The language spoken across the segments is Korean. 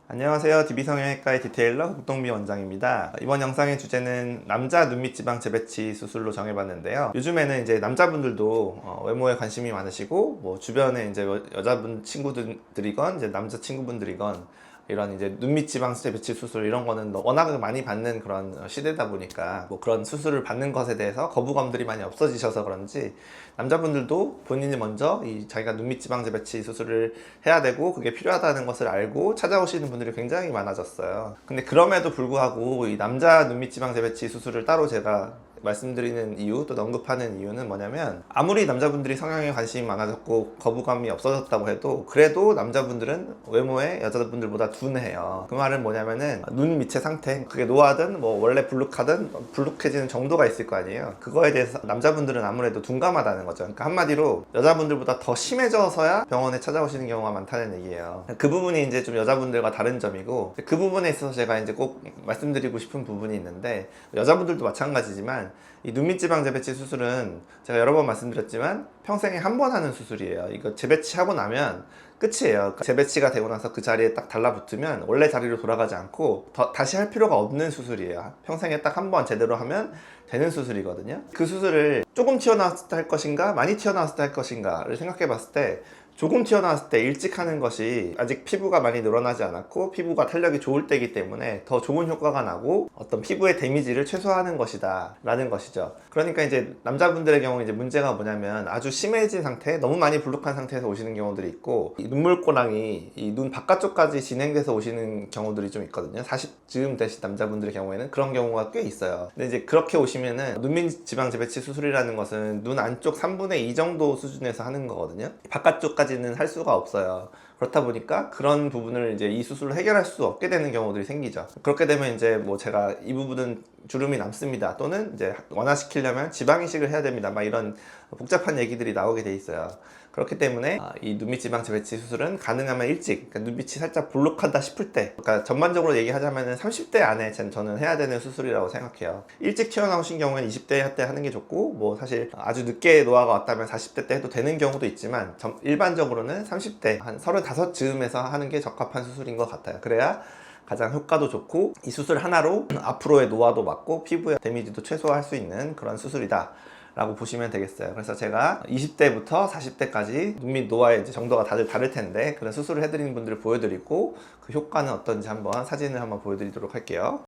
안녕하세요. DB성형외과의 디테일러 국동미 원장입니다. 이번 영상의 주제는 남자 눈밑 지방 재배치 수술로 정해봤는데요. 요즘에는 이제 남자분들도 외모에 관심이 많으시고, 주변에 이제 여자분 친구들이건 이제 남자 친구분들이건 이런 이제 눈밑 지방 재배치 수술 이런 거는 워낙 많이 받는 그런 시대다 보니까 그런 수술을 받는 것에 대해서 거부감들이 많이 없어지셔서 그런지 남자분들도 본인이 먼저 자기가 눈밑 지방 재배치 수술을 해야 되고 그게 필요하다는 것을 알고 찾아오시는 분들이 굉장히 많아졌어요. 근데 그럼에도 불구하고 이 남자 눈밑 지방 재배치 수술을 따로 제가 말씀드리는 이유, 또 언급하는 이유는 뭐냐면, 아무리 남자분들이 성형에 관심이 많아졌고 거부감이 없어졌다고 해도 그래도 남자분들은 외모에 여자분들보다 둔해요. 그 말은 뭐냐면은 눈 밑의 상태, 그게 노화든 원래 불룩하든 불룩해지는 정도가 있을 거 아니에요. 그거에 대해서 남자분들은 아무래도 둔감하다는 거죠. 그러니까 한마디로 여자분들보다 더 심해져서야 병원에 찾아오시는 경우가 많다는 얘기예요. 그 부분이 이제 좀 여자분들과 다른 점이고, 그 부분에 있어서 제가 이제 꼭 말씀드리고 싶은 부분이 있는데, 여자분들도 마찬가지지만 이 눈밑 지방 재배치 수술은 제가 여러 번 말씀드렸지만 평생에 한 번 하는 수술이에요. 이거 재배치하고 나면 끝이에요. 재배치가 되고 나서 그 자리에 딱 달라붙으면 원래 자리로 돌아가지 않고 다시 할 필요가 없는 수술이에요. 평생에 딱 한 번 제대로 하면 되는 수술이거든요. 그 수술을 조금 튀어나왔을 때 할 것인가 많이 튀어나왔을 때 할 것인가를 생각해 봤을 때, 조금 튀어나왔을 때 일찍 하는 것이 아직 피부가 많이 늘어나지 않았고 피부가 탄력이 좋을 때이기 때문에 더 좋은 효과가 나고 어떤 피부의 데미지를 최소화하는 것이다 라는 것이죠. 그러니까 이제 남자분들의 경우 이제 문제가 뭐냐면, 아주 심해진 상태, 너무 많이 불룩한 상태에서 오시는 경우들이 있고, 이 눈물꼬랑이 이 눈 바깥쪽까지 진행돼서 오시는 경우들이 좀 있거든요. 40쯤 되신 남자분들의 경우에는 그런 경우가 꽤 있어요. 근데 이제 그렇게 오시면은 눈밑 지방 재배치 수술이라는 것은 눈 안쪽 3분의 2 정도 수준에서 하는 거거든요. 바깥쪽까지 는 할 수가 없어요. 그렇다 보니까 그런 부분을 이제 이 수술로 해결할 수 없게 되는 경우들이 생기죠. 그렇게 되면 이제 제가 이 부분은 주름이 남습니다, 또는 이제 완화시키려면 지방 이식을 해야 됩니다, 막 이런 복잡한 얘기들이 나오게 돼 있어요. 그렇기 때문에 이 눈밑 지방 재배치 수술은 가능하면 일찍, 그러니까 눈빛이 살짝 볼록하다 싶을 때, 그러니까 전반적으로 얘기하자면 30대 안에 저는 해야 되는 수술이라고 생각해요. 일찍 튀어나오신 경우에는 20대 때 하는 게 좋고, 사실 아주 늦게 노화가 왔다면 40대 때 해도 되는 경우도 있지만, 일반적으로는 30대 한 35즈음에서 하는 게 적합한 수술인 것 같아요. 그래야 가장 효과도 좋고 이 수술 하나로 앞으로의 노화도 막고 피부의 데미지도 최소화할 수 있는 그런 수술이다 라고 보시면 되겠어요. 그래서 제가 20대부터 40대까지 눈밑 노화의 이제 정도가 다들 다를 텐데, 그런 수술을 해드리는 분들을 보여드리고 그 효과는 어떤지 한번 사진을 한번 보여드리도록 할게요.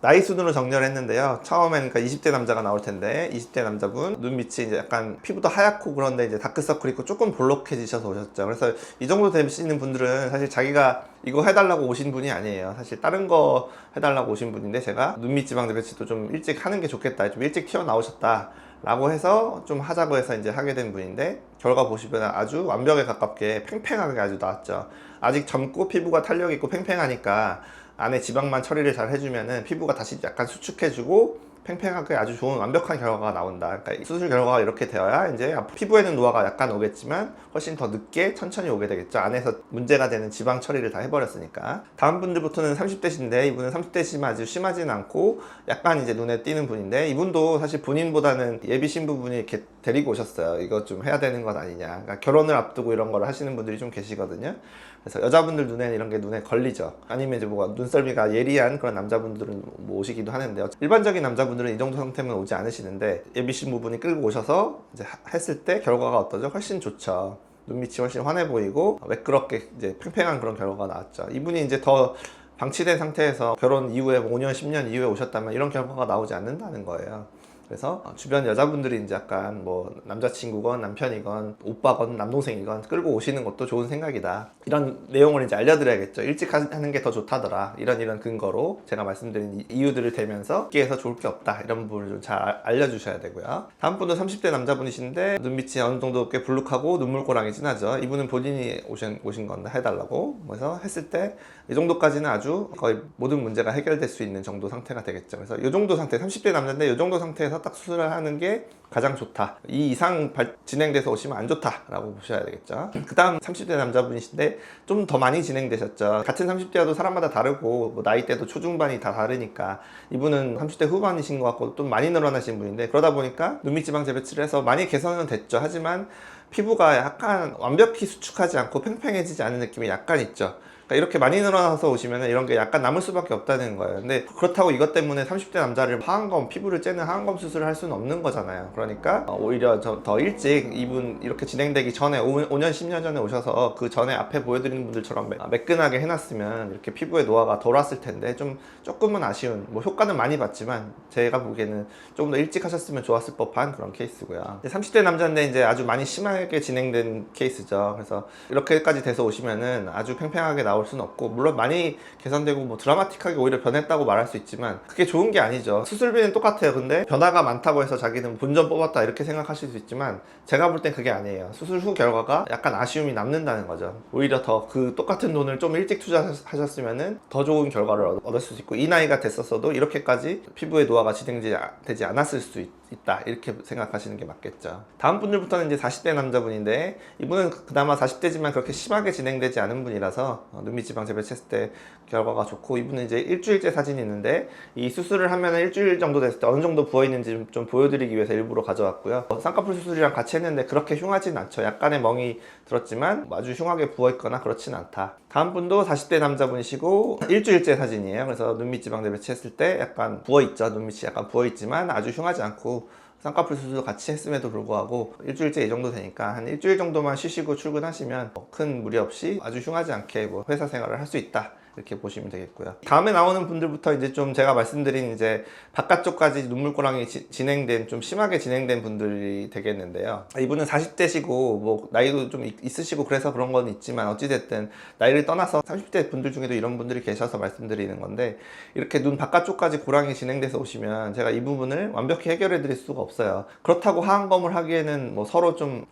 나이 순으로 정렬 했는데요. 처음에는 그러니까 20대 남자가 나올 텐데, 20대 남자분 눈 밑이 이제 약간 피부도 하얗고 그런데 이제 다크서클이 있고 조금 볼록해지셔서 오셨죠. 그래서 이 정도 되시는 분들은 사실 자기가 이거 해달라고 오신 분이 아니에요. 사실 다른 거 해달라고 오신 분인데, 제가 눈밑 지방 재배치도 좀 일찍 하는 게 좋겠다, 좀 일찍 튀어나오셨다 라고 해서 좀 하자고 해서 이제 하게 된 분인데, 결과 보시면 아주 완벽에 가깝게 팽팽하게 아주 나왔죠. 아직 젊고 피부가 탄력이 있고 팽팽하니까 안에 지방만 처리를 잘 해주면은 피부가 다시 약간 수축해주고 팽팽하게 아주 좋은 완벽한 결과가 나온다. 그러니까 수술 결과가 이렇게 되어야 이제 피부에는 노화가 약간 오겠지만 훨씬 더 늦게 천천히 오게 되겠죠. 안에서 문제가 되는 지방 처리를 다 해버렸으니까. 다음 분들부터는 30대신데, 이분은 30대시면 아주 심하진 않고 약간 이제 눈에 띄는 분인데, 이분도 사실 본인보다는 예비 신부분이 이렇게 데리고 오셨어요. 이거 좀 해야 되는 것 아니냐. 그러니까 결혼을 앞두고 이런 거를 하시는 분들이 좀 계시거든요. 그래서 여자분들 눈에는 이런 게 눈에 걸리죠. 아니면 이제 눈썰미가 예리한 그런 남자분들은 오시기도 하는데요. 일반적인 남자분들은 이 정도 상태면 오지 않으시는데, 예비 신부분이 끌고 오셔서 이제 했을 때 결과가 어떠죠? 훨씬 좋죠. 눈밑이 훨씬 환해 보이고 매끄럽게 이제 팽팽한 그런 결과가 나왔죠. 이분이 이제 더 방치된 상태에서 결혼 이후에 5년, 10년 이후에 오셨다면 이런 결과가 나오지 않는다는 거예요. 그래서 주변 여자분들이 이제 약간 남자친구건 남편이건 오빠건 남동생이건 끌고 오시는 것도 좋은 생각이다, 이런 내용을 이제 알려드려야겠죠. 일찍 하는 게 더 좋다더라, 이런 근거로 제가 말씀드린 이유들을 대면서 여기에서 좋을 게 없다, 이런 부분을 좀 잘 알려주셔야 되고요. 다음 분도 30대 남자분이신데 눈밑이 어느 정도 꽤 불룩하고 눈물꼬랑이 진하죠. 이분은 본인이 오신 건데 해달라고, 그래서 했을 때 이 정도까지는 아주 거의 모든 문제가 해결될 수 있는 정도 상태가 되겠죠. 그래서 이 정도 상태, 30대 남자인데 이 정도 상태에서 딱 수술을 하는 게 가장 좋다. 이 이상 진행돼서 오시면 안 좋다라고 보셔야 되겠죠. 그 다음 30대 남자분이신데 좀 더 많이 진행되셨죠. 같은 30대여도 사람마다 다르고 나이대도 초중반이 다 다르니까, 이분은 30대 후반이신 것 같고 좀 많이 늘어나신 분인데, 그러다 보니까 눈밑 지방 재배치를 해서 많이 개선은 됐죠. 하지만 피부가 약간 완벽히 수축하지 않고 팽팽해지지 않은 느낌이 약간 있죠. 그러니까 이렇게 많이 늘어나서 오시면 이런 게 약간 남을 수밖에 없다는 거예요. 근데 그렇다고 이것 때문에 30대 남자를 하안검, 피부를 째는 하안검 수술을 할 수는 없는 거잖아요. 그러니까 오히려 더 일찍 이분 이렇게 진행되기 전에 5년 10년 전에 오셔서 그 전에 앞에 보여드리는 분들처럼 매끈하게 해놨으면 이렇게 피부에 노화가 덜 왔을 텐데 조금은 아쉬운, 뭐 효과는 많이 봤지만 제가 보기에는 조금 더 일찍 하셨으면 좋았을 법한 그런 케이스고요. 30대 남자인데 이제 아주 많이 심하게 진행된 케이스죠. 그래서 이렇게까지 돼서 오시면은 아주 팽팽하게 나올 수는 없고, 물론 많이 개선되고 뭐 드라마틱하게 오히려 변했다고 말할 수 있지만 그게 좋은 게 아니죠. 수술비는 똑같아요. 근데 변화가 많다고 해서 자기는 본전 뽑았다 이렇게 생각하실 수 있지만 제가 볼 땐 그게 아니에요. 수술 후 결과가 약간 아쉬움이 남는다는 거죠. 오히려 더 그 똑같은 돈을 좀 일찍 투자하셨으면은 더 좋은 결과를 얻을 수 있고, 이 나이가 됐었어도 이렇게까지 피부의 노화가 진행되지 않았을 수 있다 이렇게 생각하시는 게 맞겠죠. 다음 분들부터는 이제 40대 남자분인데, 이분은 그나마 40대지만 그렇게 심하게 진행되지 않은 분이라서 눈밑지방 재배치했을 때 결과가 좋고, 이분은 이제 일주일째 사진이 있는데 이 수술을 하면 일주일 정도 됐을 때 어느 정도 부어있는지 좀 보여드리기 위해서 일부러 가져왔고요. 쌍꺼풀 수술이랑 같이 했는데 그렇게 흉하진 않죠. 약간의 멍이 들었지만 아주 흉하게 부어있거나 그렇진 않다. 다음 분도 40대 남자분이시고 일주일째 사진이에요. 그래서 눈밑지방 재배치했을 때 약간 부어있죠. 눈밑이 약간 부어있지만 아주 흉하지 않고, 쌍꺼풀 수술 같이 했음에도 불구하고 일주일째 이 정도 되니까 한 일주일 정도만 쉬시고 출근하시면 큰 무리 없이 아주 흉하지 않게 뭐 회사 생활을 할 수 있다 이렇게 보시면 되겠고요. 다음에 나오는 분들부터 이제 좀 제가 말씀드린 이제 바깥쪽까지 눈물고랑이 진행된, 좀 심하게 진행된 분들이 되겠는데요. 이분은 40대시고 뭐 나이도 좀 있으시고 그래서 그런 건 있지만 어찌됐든 나이를 떠나서 30대 분들 중에도 이런 분들이 계셔서 말씀드리는 건데, 이렇게 눈 바깥쪽까지 고랑이 진행돼서 오시면 제가 이 부분을 완벽히 해결해 드릴 수가 없어요. 그렇다고 하안검을 하기에는 뭐 서로 좀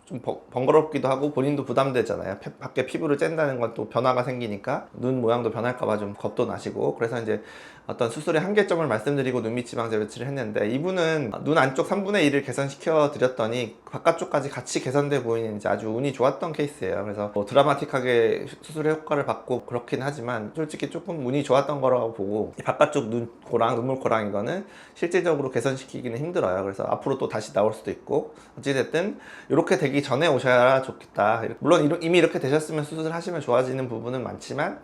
번거롭기도 하고 본인도 부담되잖아요. 밖에 피부를 쨘다는 건 또 변화가 생기니까 눈 모양도 변할까봐 좀 겁도 나시고, 그래서 이제 어떤 수술의 한계점을 말씀드리고 눈밑지방 재배치를 했는데, 이분은 눈 안쪽 3분의 1을 개선시켜 드렸더니 바깥쪽까지 같이 개선돼 보이는 이제 아주 운이 좋았던 케이스예요. 그래서 뭐 드라마틱하게 수술의 효과를 받고 그렇긴 하지만 솔직히 조금 운이 좋았던 거라고 보고, 이 바깥쪽 눈물코랑 이거는 실질적으로 개선시키기는 힘들어요. 그래서 앞으로 또 다시 나올 수도 있고, 어찌됐든 이렇게 되기 전에 오셔야 좋겠다. 물론 이미 이렇게 되셨으면 수술하시면 좋아지는 부분은 많지만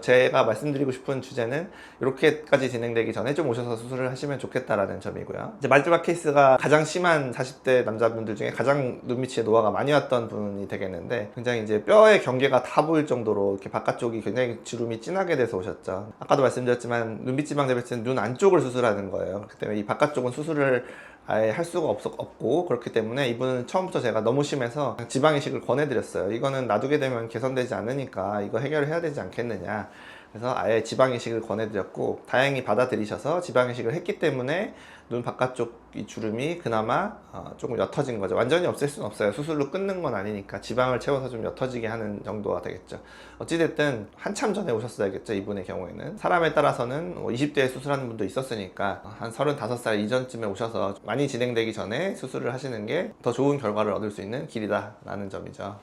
제가 말씀드리고 싶은 주제는 이렇게까지 진행되기 전에 좀 오셔서 수술을 하시면 좋겠다라는 점이고요. 이제 마지막 케이스가 가장 심한 40대 남자분들 중에 가장 눈밑에 노화가 많이 왔던 분이 되겠는데, 굉장히 이제 뼈의 경계가 다 보일 정도로 이렇게 바깥쪽이 굉장히 주름이 진하게 돼서 오셨죠. 아까도 말씀드렸지만 눈밑지방 재배치는 눈 안쪽을 수술하는 거예요. 그렇기 때문에 이 바깥쪽은 수술을 아예 할 수가 없고, 그렇기 때문에 이분은 처음부터 제가 너무 심해서 지방 이식을 권해드렸어요. 이거는 놔두게 되면 개선되지 않으니까 이거 해결을 해야 되지 않겠느냐. 그래서 아예 지방 이식을 권해드렸고, 다행히 받아들이셔서 지방 이식을 했기 때문에 눈 바깥쪽 이 주름이 그나마 조금 옅어진 거죠. 완전히 없앨 수는 없어요. 수술로 끊는 건 아니니까 지방을 채워서 좀 옅어지게 하는 정도가 되겠죠. 어찌됐든 한참 전에 오셨어야겠죠. 이분의 경우에는 사람에 따라서는 20대에 수술하는 분도 있었으니까 한 35살 이전쯤에 오셔서 많이 진행되기 전에 수술을 하시는 게 더 좋은 결과를 얻을 수 있는 길이다 라는 점이죠.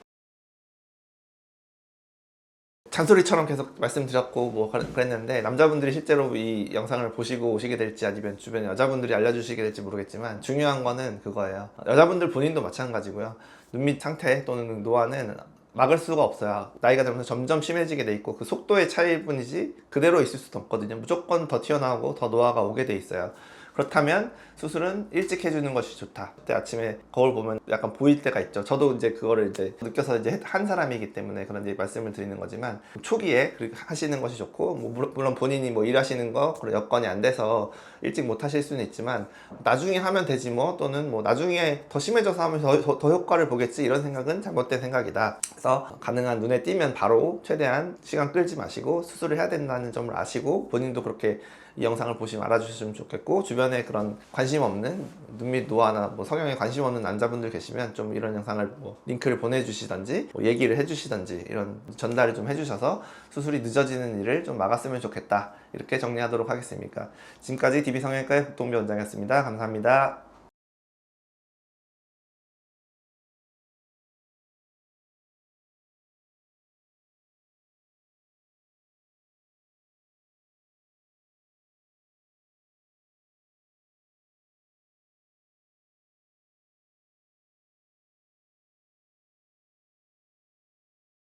잔소리처럼 계속 말씀드렸고 뭐 그랬는데, 남자분들이 실제로 이 영상을 보시고 오시게 될지 아니면 주변 여자분들이 알려주시게 될지 모르겠지만, 중요한 거는 그거예요. 여자분들 본인도 마찬가지고요. 눈밑 상태 또는 노화는 막을 수가 없어요. 나이가 들면서 점점 심해지게 돼 있고, 그 속도의 차이일 뿐이지 그대로 있을 수도 없거든요. 무조건 더 튀어나오고 더 노화가 오게 돼 있어요. 그렇다면 수술은 일찍 해주는 것이 좋다. 그때 아침에 거울 보면 약간 보일 때가 있죠. 저도 이제 그거를 이제 느껴서 이제 한 사람이기 때문에 그런 이제 말씀을 드리는 거지만, 초기에 그렇게 하시는 것이 좋고, 뭐 물론 본인이 뭐 일하시는 거 그런 여건이 안 돼서 일찍 못 하실 수는 있지만 나중에 하면 되지 뭐, 또는 뭐 나중에 더 심해져서 하면 더 효과를 보겠지, 이런 생각은 잘못된 생각이다. 그래서 가능한 눈에 띄면 바로 최대한 시간 끌지 마시고 수술을 해야 된다는 점을 아시고, 본인도 그렇게 이 영상을 보시면 알아주시면 좋겠고, 주변에 그런 관심 없는 눈밑 노화나 뭐 성형에 관심 없는 남자분들 계시면 좀 이런 영상을 뭐 링크를 보내주시던지 뭐 얘기를 해주시던지 이런 전달을 좀 해주셔서 수술이 늦어지는 일을 좀 막았으면 좋겠다, 이렇게 정리하도록 하겠습니다. 지금까지 DB성형외과의 국동비 원장이었습니다. 감사합니다.